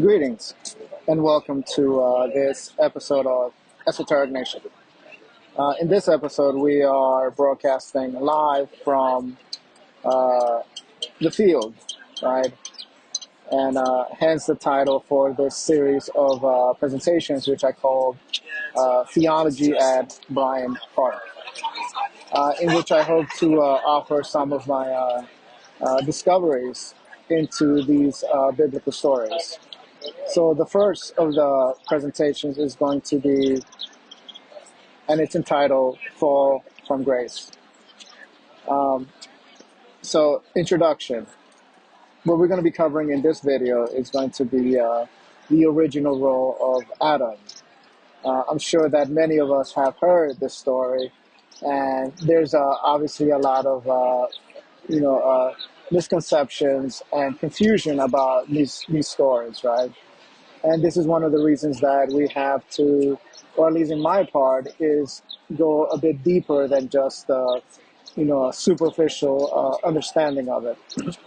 Greetings and welcome to this episode of Esoteric Nation. In this episode, we are broadcasting live from the field, right? And hence the title for this series of presentations, which I call Theology at Bryant Park, in which I hope to offer some of my discoveries into these biblical stories. So the first of the presentations is going to be, and it's entitled Fall from Grace. So introduction. What we're going to be covering in this video is going to be the original role of Adam. I'm sure that many of us have heard this story, and there's obviously a lot of misconceptions and confusion about these stories, right? And this is one of the reasons that we have to, or at least in my part, is go a bit deeper than just a superficial understanding of it.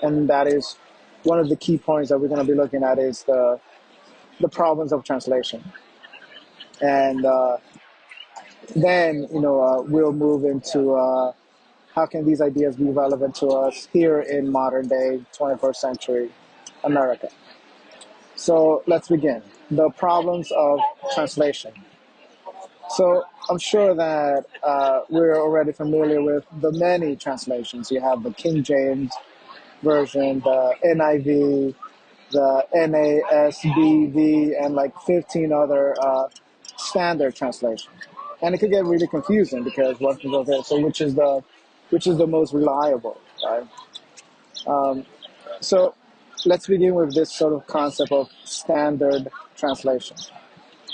And that is one of the key points that we're going to be looking at is the problems of translation. And then we'll move into how can these ideas be relevant to us here in modern day 21st century America. So let's begin. The problems of translation. So I'm sure that we're already familiar with the many translations. You have the King James Version, the NIV, the NASBV, and like 15 other standard translations. And it could get really confusing because one can go, okay, so which is the most reliable, right? So let's begin with this sort of concept of standard translation.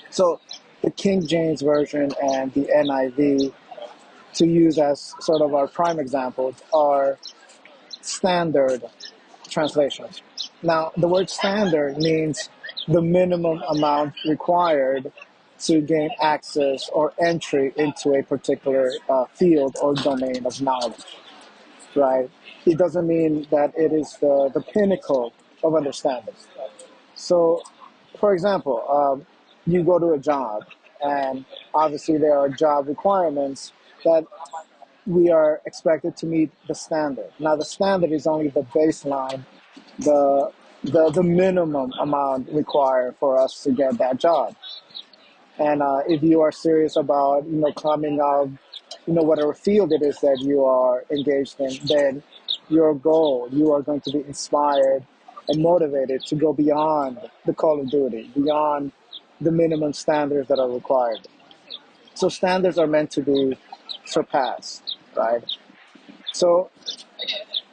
So the King James Version and the NIV, to use as sort of our prime examples, are standard translations. Now, the word standard means the minimum amount required to gain access or entry into a particular field or domain of knowledge, right? It doesn't mean that it is the pinnacle of understanding. So, for example, you go to a job, and obviously there are job requirements that we are expected to meet the standard. Now, the standard is only the baseline, the minimum amount required for us to get that job. And if you are serious about climbing out, whatever field it is that you are engaged in, then your goal, you are going to be inspired and motivated to go beyond the call of duty, beyond the minimum standards that are required. So standards are meant to be surpassed, right? So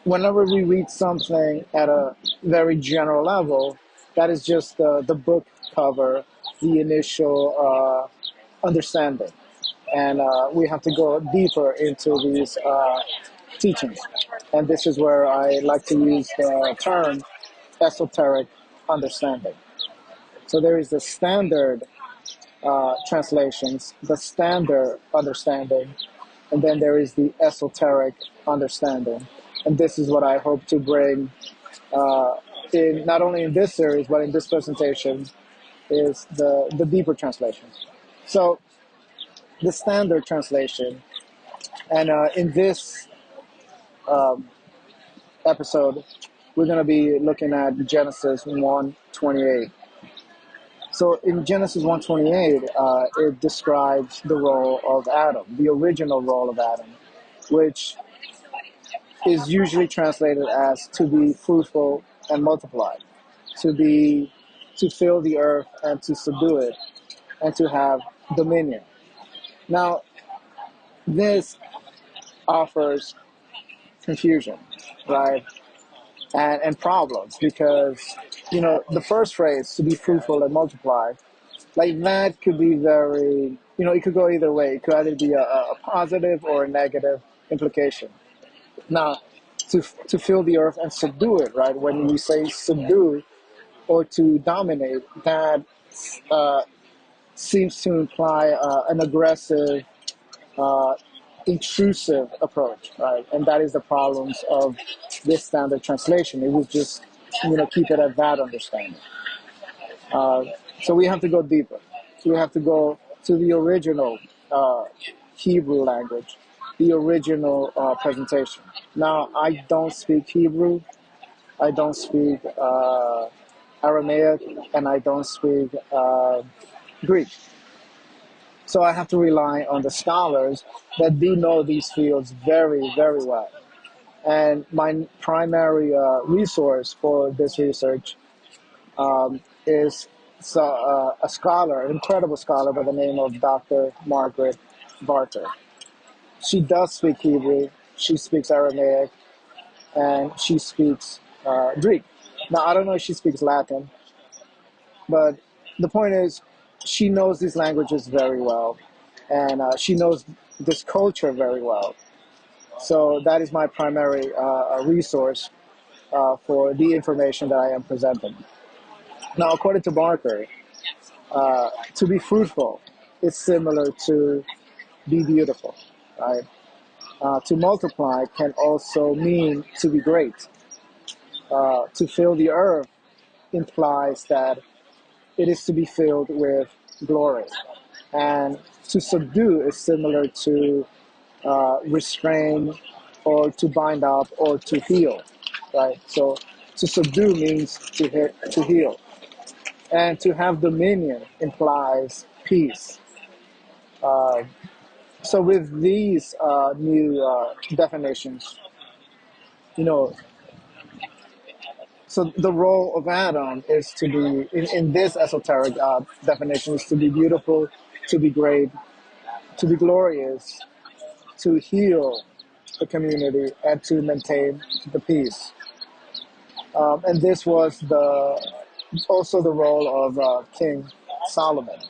whenever we read something at a very general level, that is just the book cover, the initial understanding. And we have to go deeper into these teachings. And this is where I like to use the term esoteric understanding. So there is the standard translations, the standard understanding, and then there is the esoteric understanding. And this is what I hope to bring in not only in this series, but in this presentation, is the deeper translations. So the standard translation, and in this episode, we're going to be looking at Genesis 1:28. So in Genesis 1:28, it describes the role of Adam, the original role of Adam, which is usually translated as to be fruitful and multiply, to fill the earth and to subdue it, and to have dominion. Now, this offers confusion, right? And problems because, the first phrase, to be fruitful and multiply, like that could be very, it could go either way. It could either be a positive or a negative implication. Now, to fill the earth and subdue it, right? When we say subdue or to dominate, that seems to imply an aggressive, intrusive approach, right? And that is the problems of this standard translation. It would just, keep it at that understanding. Uh, so we have to go deeper. So we have to go to the original uh, Hebrew language, the original presentation. Now, I don't speak Hebrew, I don't speak Aramaic, and I don't speak Greek. So I have to rely on the scholars that do know these fields very, very well. And my primary resource for this research is a scholar, an incredible scholar by the name of Dr. Margaret Barker. She does speak Hebrew, she speaks Aramaic, and she speaks Greek. Now, I don't know if she speaks Latin, but the point is, she knows these languages very well, and she knows this culture very well. So that is my primary resource for the information that I am presenting. Now, according to Barker, to be fruitful is similar to be beautiful, right? To multiply can also mean to be great. To fill the earth implies that it is to be filled with glory. And to subdue is similar to restrain or to bind up or to heal, right? So to subdue means to heal. And to have dominion implies peace. Uh, so with these new definitions, you know, so the role of Adam is to be, in this esoteric definition, is to be beautiful, to be great, to be glorious, to heal the community, and to maintain the peace. And this was also the role of King Solomon,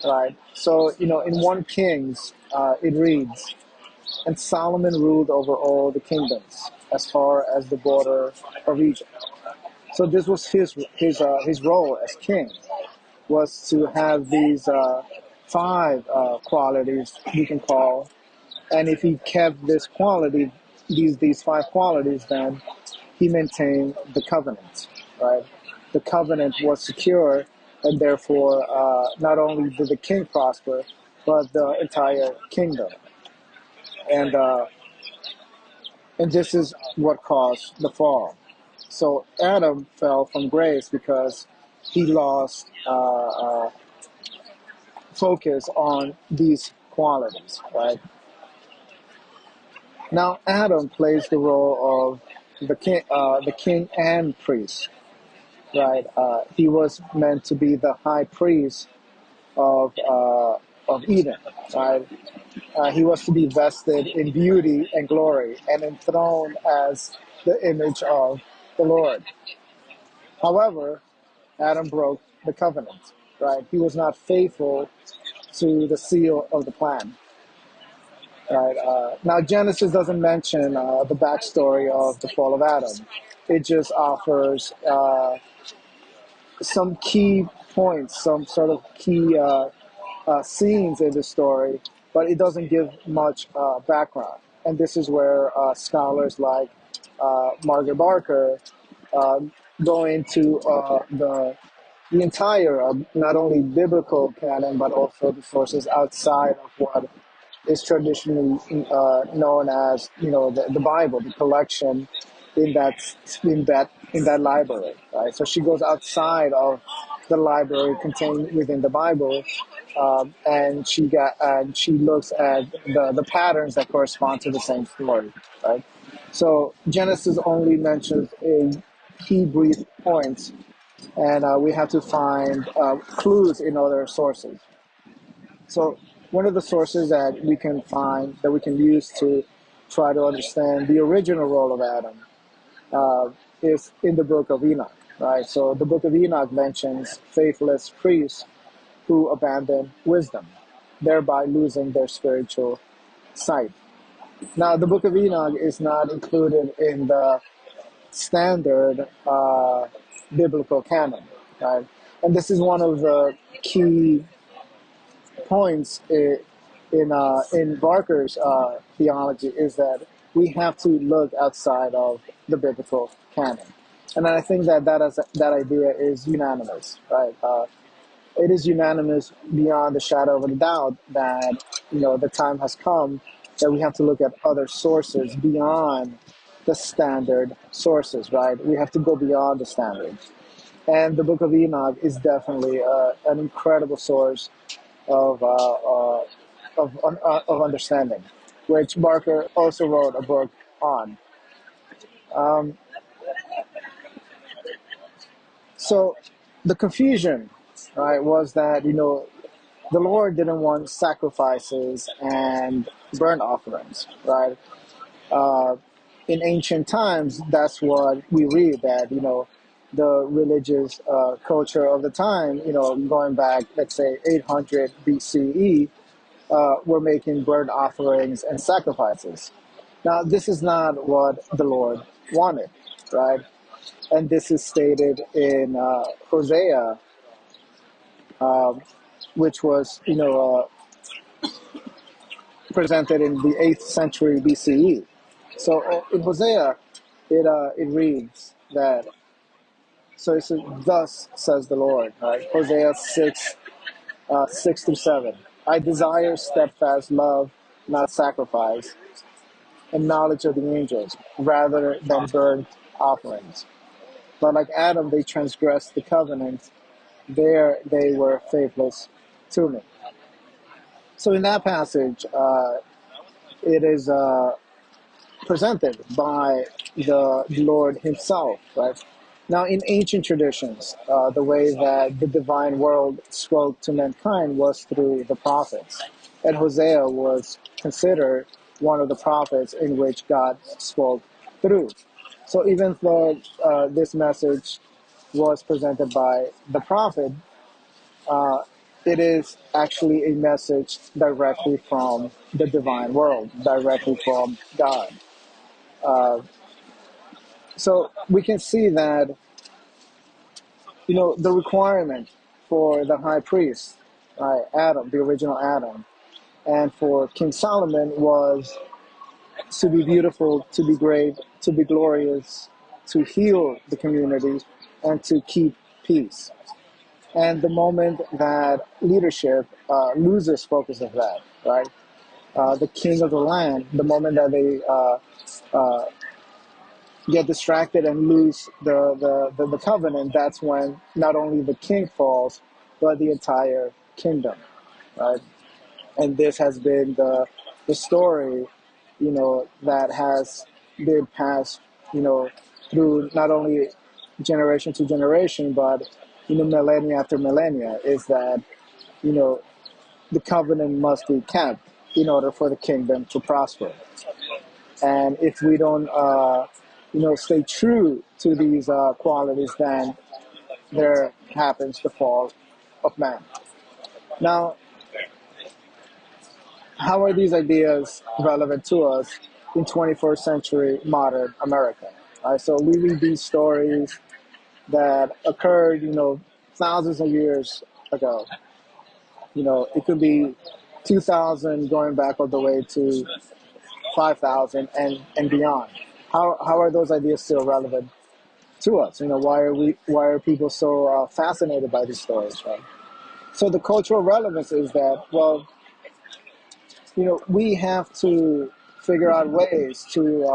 right? So, in 1 Kings, it reads, and Solomon ruled over all the kingdoms as far as the border of Egypt. So this was his role as king, was to have these 5 qualities we can call, and if he kept this quality, these 5 qualities, then he maintained the covenant, right? The covenant was secure, and therefore not only did the king prosper, but the entire kingdom. And and this is what caused the fall. So Adam fell from grace because he lost focus on these qualities, right? Now Adam plays the role of the king and priest, right? He was meant to be the high priest of Eden, right? He was to be vested in beauty and glory and enthroned as the image of the Lord. However, Adam broke the covenant, right? He was not faithful to the seal of the plan, right? Now, Genesis doesn't mention the backstory of the fall of Adam. It just offers some key points, some sort of key scenes in the story, but it doesn't give much background. And this is where scholars like Margaret Barker uh, go into the entire, not only biblical canon, but also the sources outside of what is traditionally known as, the Bible, the collection in that library, right? So she goes outside of the library contained within the Bible, and she looks at the patterns that correspond to the same story, right? So Genesis only mentions a key brief points, and we have to find clues in other sources. So one of the sources that we can find, that we can use to try to understand the original role of Adam, is in the book of Enoch, right? So the book of Enoch mentions faithless priests who abandon wisdom, thereby losing their spiritual sight. Now, the book of Enoch is not included in the standard biblical canon, right? And this is one of the key points in Barker's theology, is that we have to look outside of the biblical canon. And I think that idea is unanimous, right? It is unanimous beyond the shadow of a doubt that the time has come that we have to look at other sources beyond the standard sources, right? We have to go beyond the standards. And the Book of Enoch is definitely an incredible source of of understanding, which Barker also wrote a book on. Um, so the confusion, right, was that the Lord didn't want sacrifices and burnt offerings, right? Uh, in ancient times, that's what we read, that the religious culture of the time, going back, let's say 800 BCE, were making burnt offerings and sacrifices. Now, this is not what the Lord wanted, right? And this is stated in Hosea, um, which was, presented in the 8th century BCE. So in Hosea, it reads that, so it says, thus says the Lord, right? Hosea 6, 6 through 7. I desire steadfast love, not sacrifice, and knowledge of the angels, rather than burnt offerings. But like Adam, they transgressed the covenant. There they were faithless to me. So in that passage, it is presented by the Lord himself, right? Now, in ancient traditions, the way that the divine world spoke to mankind was through the prophets. And Hosea was considered one of the prophets in which God spoke through. So even though this message was presented by the prophet, uh, it is actually a message directly from the divine world, directly from God. Uh, so we can see that, the requirement for the high priest, Adam, the original Adam, and for King Solomon was to be beautiful, to be great, to be glorious, to heal the community, and to keep peace. And the moment that leadership loses focus of that, right? The king of the land, the moment that they get distracted and lose the covenant, that's when not only the king falls, but the entire kingdom, right? And this has been the story, that has been passed, through not only generation to generation, but millennia after millennia, is that the covenant must be kept in order for the kingdom to prosper. And if we don't, stay true to these qualities, then there happens the fall of man. Now, how are these ideas relevant to us in 21st century modern America? So we read these stories that occurred, thousands of years ago. It could be 2,000 going back all the way to 5,000 and beyond. How are those ideas still relevant to us? Why are people so fascinated by these stories, right? So the cultural relevance is that, well, we have to figure out ways to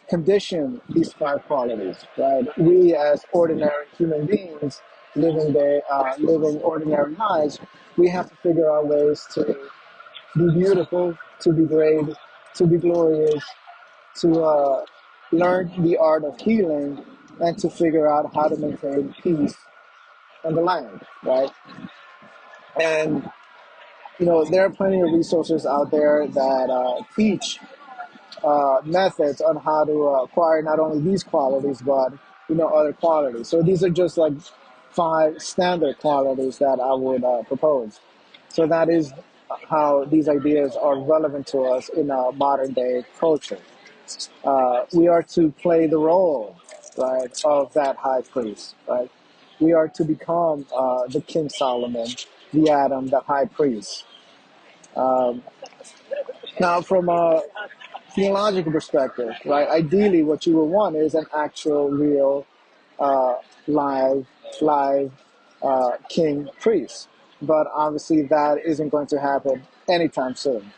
condition these five qualities, right? We as ordinary human beings living ordinary lives, we have to figure out ways to be beautiful, to be great, to be glorious, to learn the art of healing, and to figure out how to maintain peace in the land, right? And there are plenty of resources out there that teach methods on how to acquire not only these qualities, but other qualities. So these are just like 5 standard qualities that I would propose. So that is how these ideas are relevant to us in our modern day culture. We are to play the role, right, of that high priest, right? We are to become the King Solomon, the Adam, the high priest. Um, now, theological perspective, right? Ideally, what you would want is an actual, real, uh, live, live king priest. But obviously, that isn't going to happen anytime soon,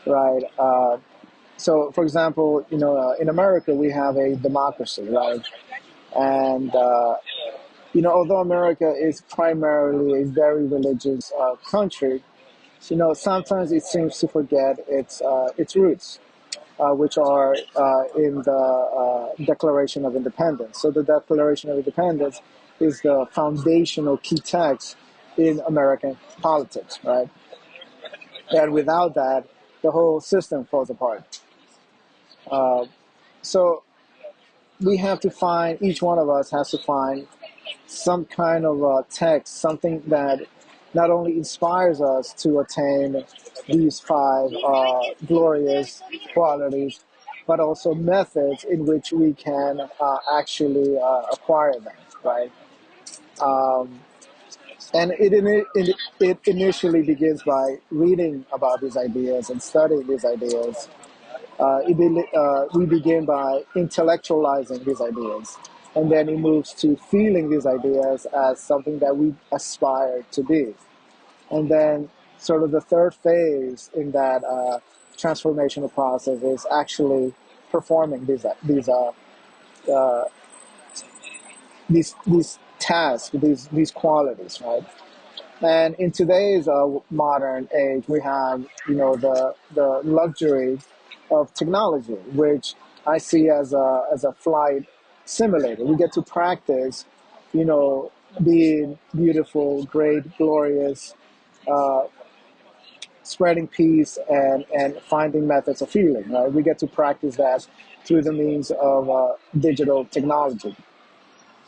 right? So, for example, in America, we have a democracy, right? And although America is primarily a very religious country, sometimes it seems to forget its roots, which are in the Declaration of Independence. So the Declaration of Independence is the foundational key text in American politics, right? And without that, the whole system falls apart. So we have to find, each one of us has to find some kind of text, something that not only inspires us to attain these five glorious qualities, but also methods in which we can actually acquire them, right? Um, and it initially begins by reading about these ideas and studying these ideas. We begin by intellectualizing these ideas, and then it moves to feeling these ideas as something that we aspire to be. And then, sort of the third phase in that transformational process is actually performing these tasks, these qualities, right? And in today's modern age, we have the luxury of technology, which I see as a flight simulator. We get to practice, being beautiful, great, glorious, uh, spreading peace and finding methods of healing. Right? We get to practice that through the means of digital technology.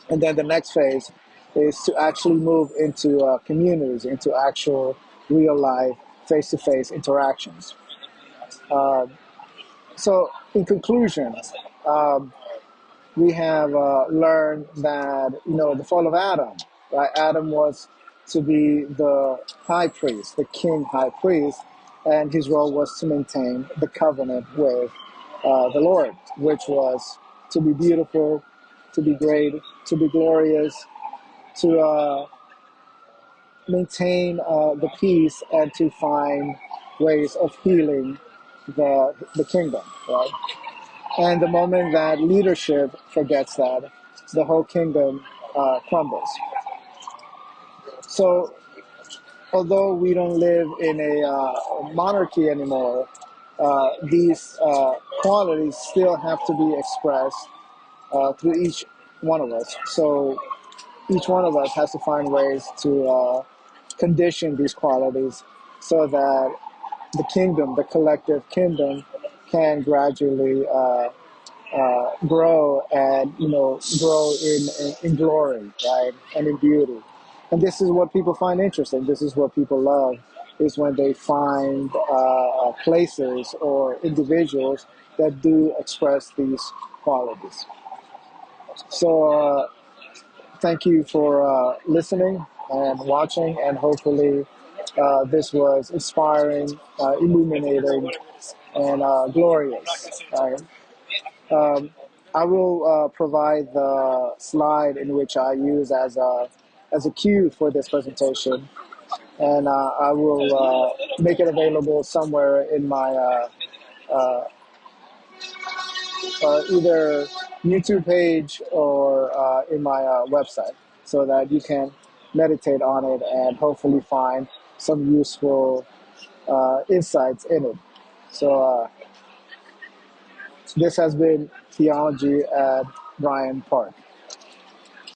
And then the next phase is to actually move into communities, into actual real life, face to face interactions. So, in conclusion, um, we have learned that, the fall of Adam, right? Adam was to be the high priest, the king high priest, and his role was to maintain the covenant with the Lord, which was to be beautiful, to be great, to be glorious, to maintain the peace and to find ways of healing the kingdom, right? And the moment that leadership forgets that, the whole kingdom crumbles. So, although we don't live in a monarchy anymore, these qualities still have to be expressed through each one of us. So, each one of us has to find ways to condition these qualities so that the kingdom, the collective kingdom, can gradually grow and grow in glory, right, and in beauty. And this is what people find interesting. This is what people love, is when they find places or individuals that do express these qualities. So thank you for listening and watching, and hopefully this was inspiring, illuminating, and glorious. Right? I will provide the slide in which I use as a cue for this presentation, and I will make it available somewhere in my either YouTube page or in my website, so that you can meditate on it and hopefully find some useful insights in it. So this has been Theology at Bryant Park.